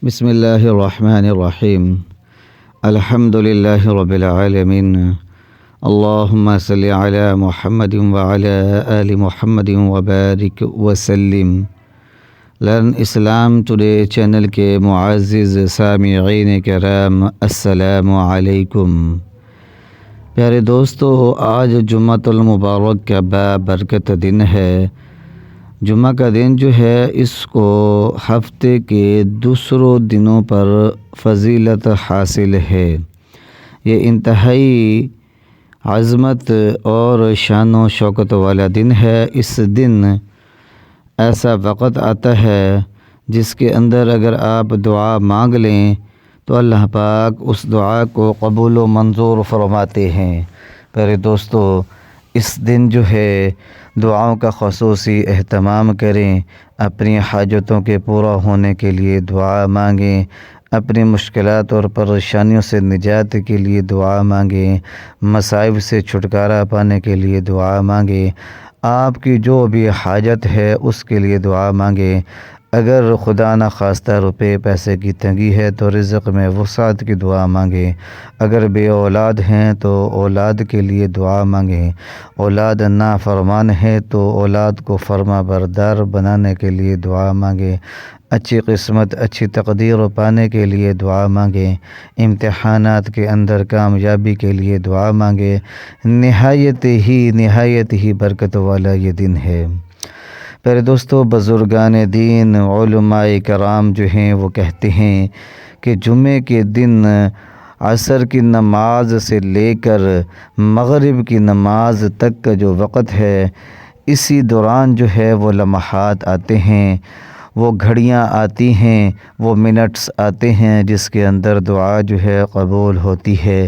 بسم اللہ الرحمن الرحیم الحمد للہ رب العالمین اللہم صلی علی محمد وعلی آل محمد وبارک وسلم۔ لرن اسلام ٹوڈے چینل کے معزز سامعین کرام، السلام علیکم۔ پیارے دوستو، آج جمعۃ المبارک کا بابرکت دن ہے۔ جمعہ کا دن جو ہے اس کو ہفتے کے دوسروں دنوں پر فضیلت حاصل ہے۔ یہ انتہائی عظمت اور شان و شوکت والا دن ہے۔ اس دن ایسا وقت آتا ہے جس کے اندر اگر آپ دعا مانگ لیں تو اللہ پاک اس دعا کو قبول و منظور فرماتے ہیں۔ پیارے دوستو، اس دن جو ہے دعاؤں کا خصوصی اہتمام کریں، اپنی حاجتوں کے پورا ہونے کے لیے دعا مانگیں، اپنی مشکلات اور پریشانیوں سے نجات کے لیے دعا مانگیں، مصائب سے چھٹکارا پانے کے لیے دعا مانگیں، آپ کی جو بھی حاجت ہے اس کے لیے دعا مانگیں۔ اگر خدا نخواستہ روپے پیسے کی تنگی ہے تو رزق میں وسعت کی دعا مانگیں۔ اگر بے اولاد ہیں تو اولاد کے لیے دعا مانگیں۔ اولاد نافرمان ہے تو اولاد کو فرما بردار بنانے کے لیے دعا مانگیں۔ اچھی قسمت، اچھی تقدیر پانے کے لیے دعا مانگیں۔ امتحانات کے اندر کامیابی کے لیے دعا مانگیں۔ نہایت ہی برکت والا یہ دن ہے۔ پیارے دوستو، بزرگان دین، علماء کرام جو ہیں وہ کہتے ہیں کہ جمعے کے دن عصر کی نماز سے لے کر مغرب کی نماز تک کا جو وقت ہے، اسی دوران جو ہے وہ لمحات آتے ہیں، وہ گھڑیاں آتی ہیں، وہ منٹس آتے ہیں جس کے اندر دعا جو ہے قبول ہوتی ہے۔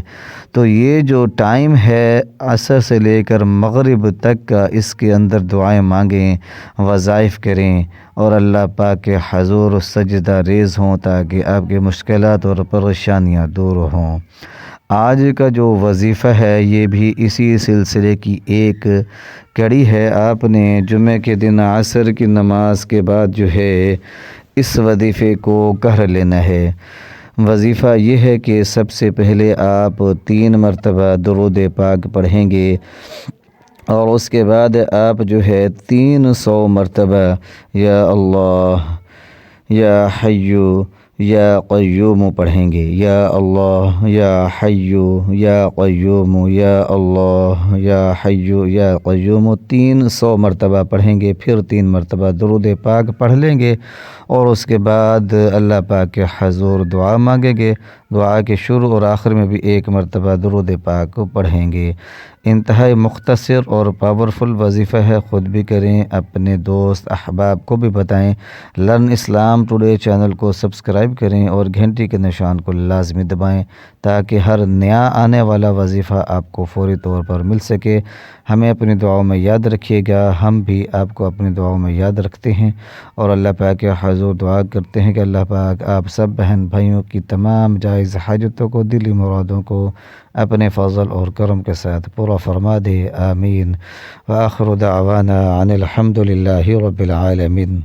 تو یہ جو ٹائم ہے عصر سے لے کر مغرب تک کا، اس کے اندر دعائیں مانگیں، وظائف کریں اور اللہ پاک کے حضور سجدہ ریز ہوں تاکہ آپ کی مشکلات اور پریشانیاں دور ہوں۔ آج کا جو وظیفہ ہے یہ بھی اسی سلسلے کی ایک کڑی ہے۔ آپ نے جمعے کے دن عصر کی نماز کے بعد جو ہے اس وظیفے کو کر لینا ہے۔ وظیفہ یہ ہے کہ سب سے پہلے آپ 3 مرتبہ درود پاک پڑھیں گے اور اس کے بعد آپ جو ہے 300 مرتبہ یا اللہ یا حی یا قیوم پڑھیں گے۔ یا اللہ یا حی یا قیوم، یا اللہ یا حی یا قیوم 300 مرتبہ پڑھیں گے۔ پھر 3 مرتبہ درود پاک پڑھ لیں گے اور اس کے بعد اللہ پاک کے حضور دعا مانگیں گے۔ دعا کے شروع اور آخر میں بھی 1 مرتبہ درود پاک پڑھیں گے۔ انتہائی مختصر اور پاورفل وظیفہ ہے، خود بھی کریں، اپنے دوست احباب کو بھی بتائیں۔ لرن اسلام ٹوڈے چینل کو سبسکرائب کریں اور گھنٹی کے نشان کو لازمی دبائیں تاکہ ہر نیا آنے والا وظیفہ آپ کو فوری طور پر مل سکے۔ ہمیں اپنی دعاؤں میں یاد رکھیے گا، ہم بھی آپ کو اپنی دعاؤں میں یاد رکھتے ہیں اور اللہ پاک کے حضور دعا کرتے ہیں کہ اللہ پاک آپ سب بہن بھائیوں کی تمام جائز حاجتوں کو، دلی مرادوں کو اپنے فضل اور کرم کے ساتھ پورا فرما دے، آمین۔ وآخر دعوانا ان الحمد للہ رب العالمین۔